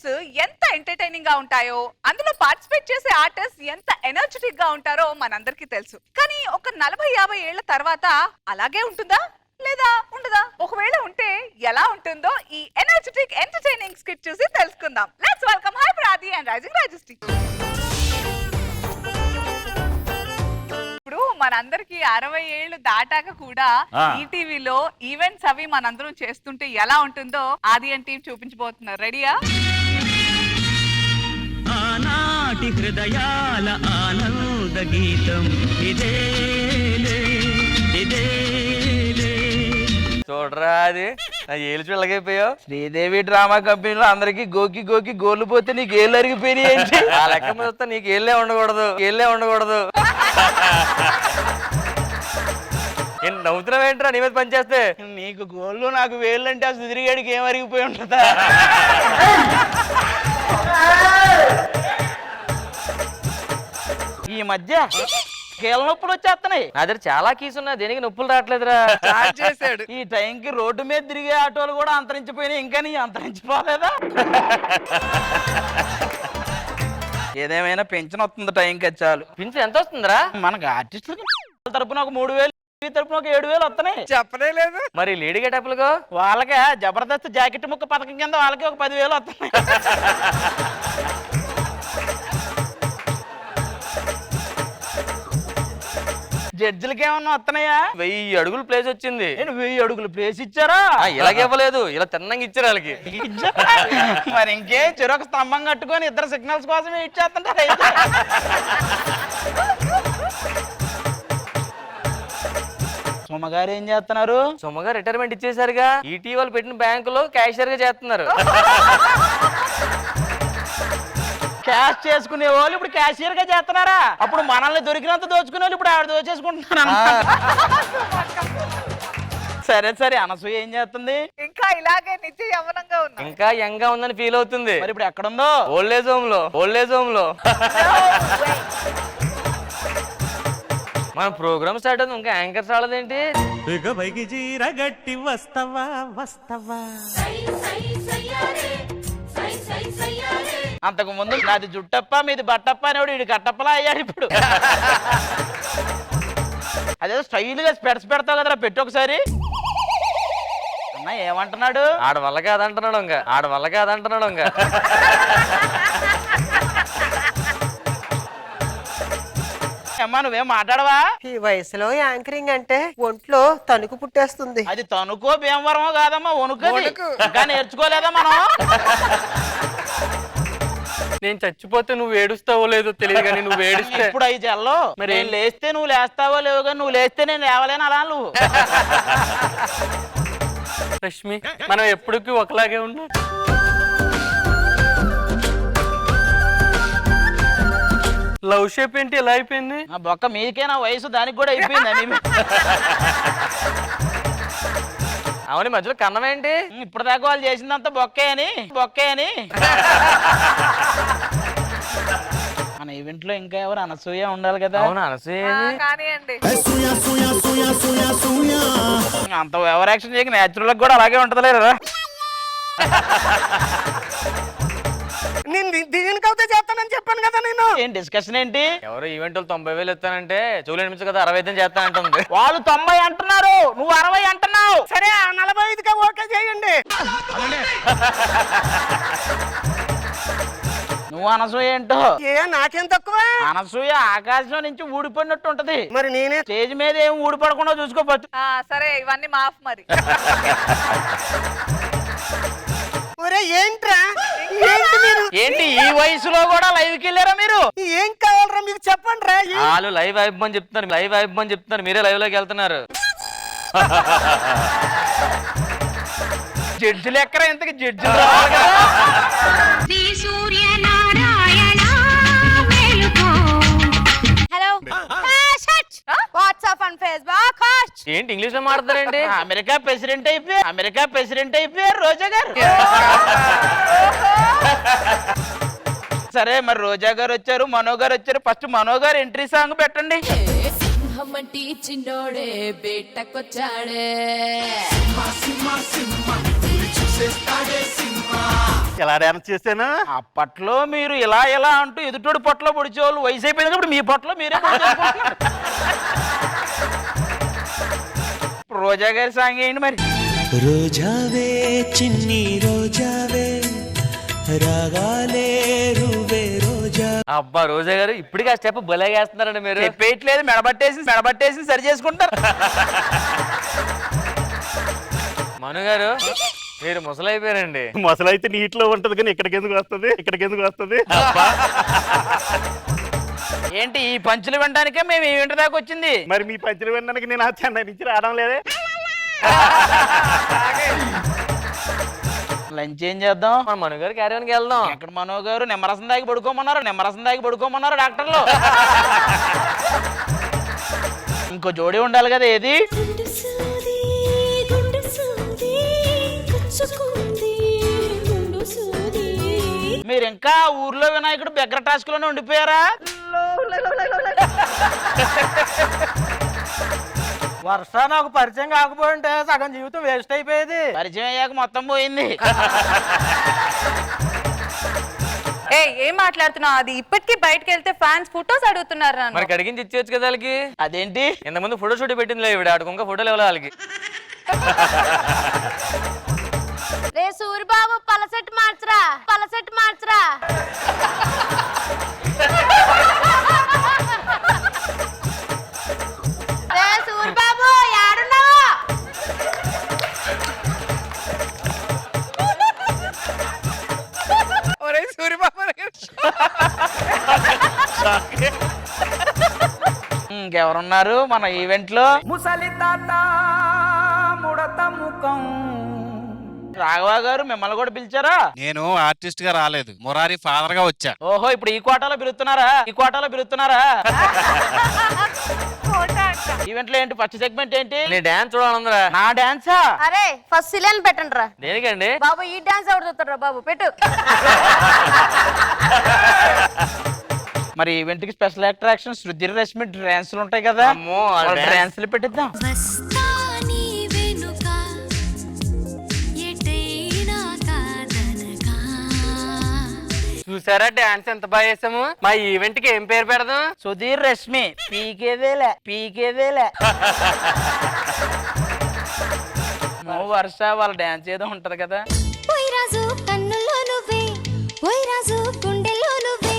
Shows ఎంత entertaining గా ఉంటాయో, అందులో పార్టిసిపేట్ చేసే ఆర్టిస్ట్ ఎంత ఎనర్జెటిక్ గా ఉంటారో మనందరికీ తెలుసు. కానీ ఒక 40-50 ఏళ్ల తర్వాత అలాగే ఉంటుందా లేదా ఉండదా? ఒకవేళ ఉంటే ఎలా ఉంటుందో ఈ ఎనర్జెటిక్ ఎంటర్టైనింగ్ స్కిట్ చూసి తెలుసుకుందాం. లెట్స్ వెల్కమ్ హై ప్రాది అండ్ రైజింగ్ రాజశ్రీ. ఇప్పుడు మనందరికి 60 ఏళ్లు దాటాక కూడా ఈటీవీలో ఈవెంట్స్ అవి మనందరం చేస్తుంటే ఎలా ఉంటుందో ఆది అండ్ టీం చూపించబోతున్నారు. రెడీయా? ఆనాటి హృదయాల ఆనంద గీతం ఇదేలే ఇదేలే. చూడరా, అది నా ఏళ్ళు చూడలేకపోయావు. శ్రీదేవి డ్రామా కంపెనీలో అందరికి గోకి గోకి గోళ్ళు పోతే నీకు ఏళ్ళు అరిగిపోయినాయి ఏంటి? ఆ లెక్క మీద వస్తే నీకు ఏళ్ళే ఉండకూడదు, ఏళ్ళే ఉండకూడదు. నేను నవ్వుతున్నావేంట్రా నీ మీద పనిచేస్తే? నీకు గోళ్ళు నాకు వేళ్ళు అంటే ఆ సుదిరిగాడికి ఏం అరిగిపోయి ఉంటుందా? ఈ మధ్య కీళ్ళ నొప్పులు వచ్చేస్తున్నాయి. నా దగ్గర చాలా కీసు ఉన్నాయి, దేనికి నొప్పులు రావట్లేదురా. చార్జ్ చేశాడు. ఈ టైంకి రోడ్డు మీద తిరిగే ఆటోలు కూడా అంతరించిపోయినాయి, ఇంకా నీ అంతరించిపోలేదా? ఏదేమైనా పెన్షన్ వస్తుంది టైంకి, చాలు. పెన్షన్ ఎంత వస్తుందిరా? మనకు ఆర్టిస్టులకి తరపున ఒక 3000, తరపున ఒక 7000 వస్తున్నాయి. చెప్పనే లేదు. మరి లేడీ గెటప్లుగా వాళ్ళకే జబర్దస్త్ జాకెట్ ముక్క పథకం కింద వాళ్ళకి ఒక 10,000 వస్తున్నాయి. జడ్జిలకి ఏమన్నా వస్తున్నాయా? 1000 అడుగులు ప్లేస్ వచ్చింది. 1000 అడుగులు ప్లేస్ ఇచ్చారా? ఇలాగ ఇవ్వలేదు, ఇలా తిన్నంగా ఇచ్చారు వాళ్ళకి. మరి ఇంకే చెరొక స్తంభం కట్టుకొని ఇద్దరు సిగ్నల్స్ కోసమే ఇచ్చేస్తుంటారు. సుమగారు ఏం చేస్తున్నారు? సుమగారు రిటైర్మెంట్ ఇచ్చేసారుగా, ఇటీవల పెట్టిన బ్యాంకులో క్యాషియర్ గా చేస్తున్నారు. క్యాష్ చేసుకునే వాళ్ళు ఇప్పుడు క్యాషియర్ గా చేస్తున్నారా? అప్పుడు మనల్ని దొరికినంత దోచుకునే వాళ్ళు ఇప్పుడు ఆవిడ దోచేసుకుంటున్నారు. సరే సరే, అనసూయ ఏం చేస్తుంది? ఇంకా ఇలాగే నిత్య యవ్వనంగా ఉంది. ఇంకా యంగ్ గా ఉందని ఫీల్ అవుతుంది. మరి ఇప్పుడు ఎక్కడుందో? ఓల్డేజ్ హోమ్ లో. ఓల్డేజ్ హోమ్ లో. మన ప్రోగ్రామ్ స్టార్ట్ అవుతుంది, ఇంకా యాంకర్స్ రాలేదేంటి? గట్టి వస్తవా వస్తవా. అంతకు ముందు నాది జుట్టప్ప మీది బట్టప్ప అనేవాడు వీడి కట్టప్పలా అయ్యాడు ఇప్పుడు. అదేదో స్టైల్ గా స్పెడ్స్ పెడతావు కదరా, పెట్టు ఒకసారి. అన్న ఏమంటున్నాడు? ఆడ వల్ల కాదంటున్నాడు ఇంకా, ఆడ వల్ల కాదంటున్నాడు ఇంకా. అమ్మా నువ్వేం మాట్లాడవా? ఈ వయసులో యాంకరింగ్ అంటే ఒంట్లో తణుకు పుట్టేస్తుంది. అది తణుకో భీమవరమో కాదమ్మా, వణుకు. ఇంకా నేర్చుకోలేదా మనం? నేను చచ్చిపోతే నువ్వు ఏడుస్తావో లేదో తెలియదు, కానీ నువ్వు ఏడిస్తే ఇప్పుడు 5 ఏళ్ళలో మరి నేను లేస్తే నువ్వు లేస్తావో లేవు, కానీ నువ్వు లేస్తే నేను లేవలేను అలా నువ్వు. రష్మి, మనం ఎప్పటికీ ఒకలాగే ఉన్నాం. లవ్ షేప్ ఏంటి ఎలా అయిపోయింది? నా బొక్క మీకే, నా వయసు దానికి కూడా అయిపోయింది. అవును, మధ్యలో కన్నమేంటి? ఇప్పుడు దాకా వాళ్ళు చేసిందంతా బొక్కే అని. మన ఈవెంట్ లో ఇంకా ఎవరు? అనసూయ ఉండాలి కదా. అవును, అనసూయ కానివ్వండి. అంత ఓవర్ యాక్షన్ చేయక నేచురల్ కూడా అలాగే ఉంటది లేదా? నేను దీనికవుతే చేస్తానని చెప్పాను కదా నేను. ఏం డిస్కషన్ ఏంటి? ఎవరు ఈవెంట్ 90,000 ఇస్తానంటే చెవులు అనిపించు కదా 65 చేస్తానంటుంది. వాళ్ళు 90 అంటున్నారు, నువ్వు 60 అంటున్నావు. సరే 45కే ఓకే చేయండి. నువ్వు అనసూయ ఏంటో? నాకేం తక్కువ? అనసూయ ఆకాశం నుంచి ఊడిపోయినట్టు ఉంటది. మరి నేనే స్టేజ్ మీద ఏం ఊడిపడకుండా చూసుకోవచ్చు. సరే ఇవన్నీ మాఫ్. మరి ఏంట్రా ఏంటి ఈ వయసులో కూడా లైవ్ కి వెళ్ళారా మీరు? ఏం కావాలరా మీకు చెప్పండి రా. వాళ్ళు లైవ్ అయిపోమని చెప్తున్నారు, మీరే లైవ్ లోకి వెళ్తున్నారు. జడ్జిలు ఎక్కర, ఇంతకి జడ్జిలు రావాలి కదా. హలో వాట్సాప్ అండ్ ఫేస్బుక్ ఏంటి ఇంగ్లీష్ లో మాట్లాడతారేంటి? అమెరికా ప్రెసిడెంట్ అయిపోయారు రోజా గారు. సరే మరి రోజా గారు వచ్చారు, మనో గారు వచ్చారు. ఫస్ట్ మనో గారు ఎంట్రీ సాంగ్ పెట్టండి. సింహమంటి చిన్నోడే బేటకొచ్చాడే. ఎలా డాన్స్ చేశాను? అప్పట్లో మీరు ఇలా ఇలా అంటూ ఎదుటోడి పొట్టలో పొడిచేవాళ్ళు, వయసు అయిపోయింది కాబట్టి మీ పొట్టలో మీరే పొడిచేసుకుంటున్నారు. ఇప్పుడు రోజా గారి సాంగ్ ఏంటి మరి? రోజావే చిన్ని రోజావే రాగాలే రువే రోజా. అబ్బా రోజా గారు ఇప్పటికి ఆ స్టెప్ భలేగేస్తున్నారండి మీరు. చెప్పేయట్లేదు, మెడబట్టేసి సరి చేసుకుంటారు. మను గారు మీరు ముసలైపోయారండి. మొసలైతే నీటిలో ఉంటది కానీ ఇక్కడికి ఎందుకు వస్తుంది? ఏంటి ఈ పంచులు వినడానికే మేము ఈ ఇంటి దాకా వచ్చింది? మరి మీ పంచులు వినడానికి నేను ఆ చెన్నై నుంచి రావడం లేదే. లంచ్ ఏం చేద్దాం? మన మను గారు క్యారీవన్కి వెళ్దాం. ఎక్కడ మనో గారు నిమ్మరసం దాగి పడుకోమన్నారు డాక్టర్లు. ఇంకో జోడి ఉండాలి కదా, ఏది? గుండు సూది గుచ్చుకుంది గుండు సూది. మీరు ఇంకా ఊర్లో వినాయకుడు బెగ్గర టాస్క్ లోనే ఉండిపోయారా? వర్ష నాకు పరిచయం కాకపోయింటే సగం జీవితం వేస్ట్ అయిపోయేది. పరిచయం అయ్యాక మొత్తం పోయింది. ఏం మాట్లాడుతున్నావు? అది ఇప్పటికీ బయటకు వెళ్తే ఫ్యాన్స్ ఫోటోస్ అడుగుతున్నారు నన్ను. మరి కడిగించి ఇచ్చేయచ్చు కదా వాళ్ళకి. అదేంటి? ఇంతకుముందు ఫోటో షూట్ పెట్టింది ఇవిడ, ఆడికి ఇంకా ఫోటోలు ఇవ్వాలి వాళ్ళకి. రే సూరిబాబు పలసెట్ మార్చరా. రే సూరిబాబు యాడున్నావు? ఒరే సూర్యబాబు ఇంకెవరున్నారు మన ఈవెంట్ లో? ముసలి తాత ముడత ముఖం. రాఘవ గారు మిమ్మల్ని కూడా పిలిచారా? నేను ఆర్టిస్ట్ గా రాలేదు, మురారి ఫాదర్ గా వచ్చా. ఓహో, ఇప్పుడు ఈ కోటాలో పిలుస్తున్నారా? ఈవెంట్ లో ఏంటి ఫస్ట్ సెగ్మెంట్ ఏంటి? నీ డాన్స్ చూడాలందరా. నా డాన్సా? అరే ఫస్ట్ సిలియన్ పెట్టండి రా. దేనికండి? బాబు ఈ డాన్స్ ఎవరు చూస్తారా బాబు? పెట్టు. మరి ఈవెంట్ కి స్పెషల్ అట్రాక్షన్ సుధీర్ రశ్మి డాన్సులు ఉంటాయి కదా, అమ్మో, ఆ డాన్స్. డాన్సులు పెట్టిద్దాం. వస్తా నీ వెనుక ఎటైనా కాదనగా. చూసారా డాన్స్ ఎంత బాగా చేసాము? మా ఈవెంట్ కి ఏం పేరు పెడదాం? సుధీర్ రశ్మి పీకేదేలే. వర్ష వాళ్ళ డాన్స్ ఏదో ఉంటది కదా. ఓయ్ రాజు కన్నుల్లో నువ్వే, ఓయ్ రాజు గుండెల్లో నువ్వే,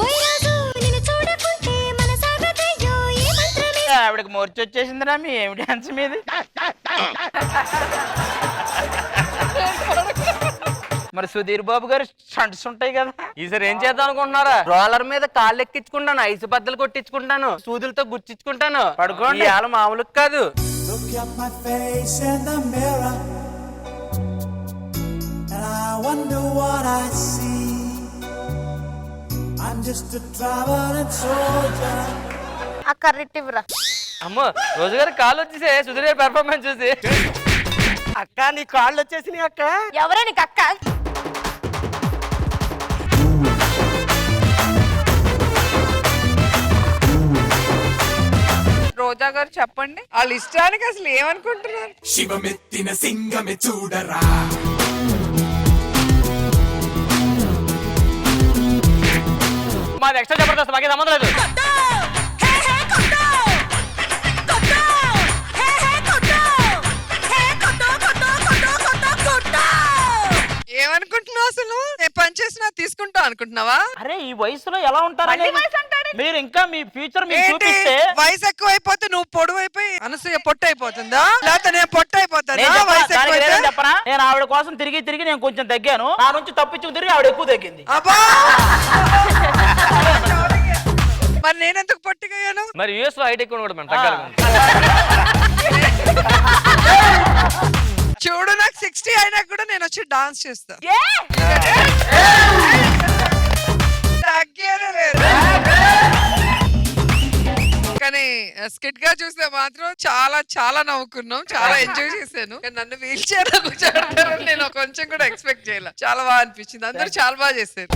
ఓయ్ రాజు నిన్ను చూడకుంటే మనసాగదయ్యో ఏ మంత్రమే. ఆవిడకి మోర్చి వచ్చేసిందిరా మీ ఏమి డాన్స్ మీది. మరి సుధీర్ బాబు గారు స్టంట్స్ ఉంటాయి కదా. ఈసారి ఏం చేద్దాం అనుకుంటున్నారా? రోలర్ మీద కాళ్ళు ఎక్కించుకుంటాను, ఐసు బద్దలు కొట్టించుకుంటాను, సూదులతో గుచ్చించుకుంటాను. పడుకోండి. ఇవాళ మామూలు కాదు. Look at my face in the mirror and I wonder what I see. I'm just a traveling soldier. ఆ కర్రెట్ ఇవ్వరా. అమ్మో రోజు గారు కాళ్ళు వచ్చేసే సుధీర్ పెర్ఫార్మెన్స్ చూసి. అక్క నీ కాళ్ళు వచ్చేసినాయి అక్క. ఎవరే నీకు అక్క? రోజా గారు చెప్పండి, వాళ్ళ ఇష్టానికి అసలు ఏమనుకుంటున్నారు? శివమెత్తిన సింగమే చూడరా. మాది ఎక్స్ట్రా జబర్దస్త్, మాకే సంబంధం లేదు. ఏమనుకుంటున్నావు అసలు? నేను పని చేసినా తీసుకుంటా అనుకుంటున్నావా? అరే ఈ వయసులో ఎలా ఉంటారు? మళ్ళీ వయసు అంటాడు. మీరు ఇంకా మీ ఫ్యూచర్ మీరు ఏంటి చూపిస్తే. వయసు ఎక్కువ అయిపోతే నువ్వు పొడవు అయిపోయి అనసూయ పొట్టు అయిపోతుందా? లేకపోతే నేను పొట్టు అయిపోతానా? నేను చెప్పనా? వయసు దానికి ఎక్కువ రీజన్ చెప్పనా? నేను ఆవిడ కోసం తిరిగి నేను కొంచెం తగ్గాను, నా నుంచి తప్పించుకు తిరిగి ఆవిడ ఎక్కువ తగ్గింది. అబ్బా మరి నేనెందుకు పొట్టిగయ్యాను? మరి యూఎస్ లో హైట్ ఎక్కువ కూడా మనం తగ్గాలి. చూడు నాకు 60 అయినా కూడా నేను వచ్చి డాన్స్ చేస్తా. తగ్గేదే లేదు. కానీ స్కిట్ గా చూస్తే మాత్రం చాలా చాలా నవ్వుకున్నాం, చాలా ఎంజాయ్ చేశాను. కానీ నన్ను వీల్ చైర్ లో కూర్చోబెడతారని నేను కొంచెం కూడా ఎక్స్పెక్ట్ చేయలే. చాలా బాగా అనిపించింది, అందరూ చాలా బాగా చేశారు.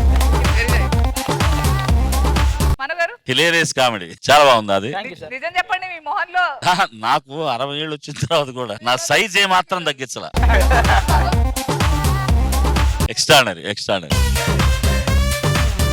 Very nice. మనగారు హిలేరియస్ కామెడీ చాలా బాగుంది అది. నిజం చెప్పండి, మీ మొహంలో నాకు 60 ఏళ్ళు వచ్చిన తర్వాత కూడా నా సైజ్ ఏమాత్రం తగ్గించలా. ఎక్స్ట్రానరీ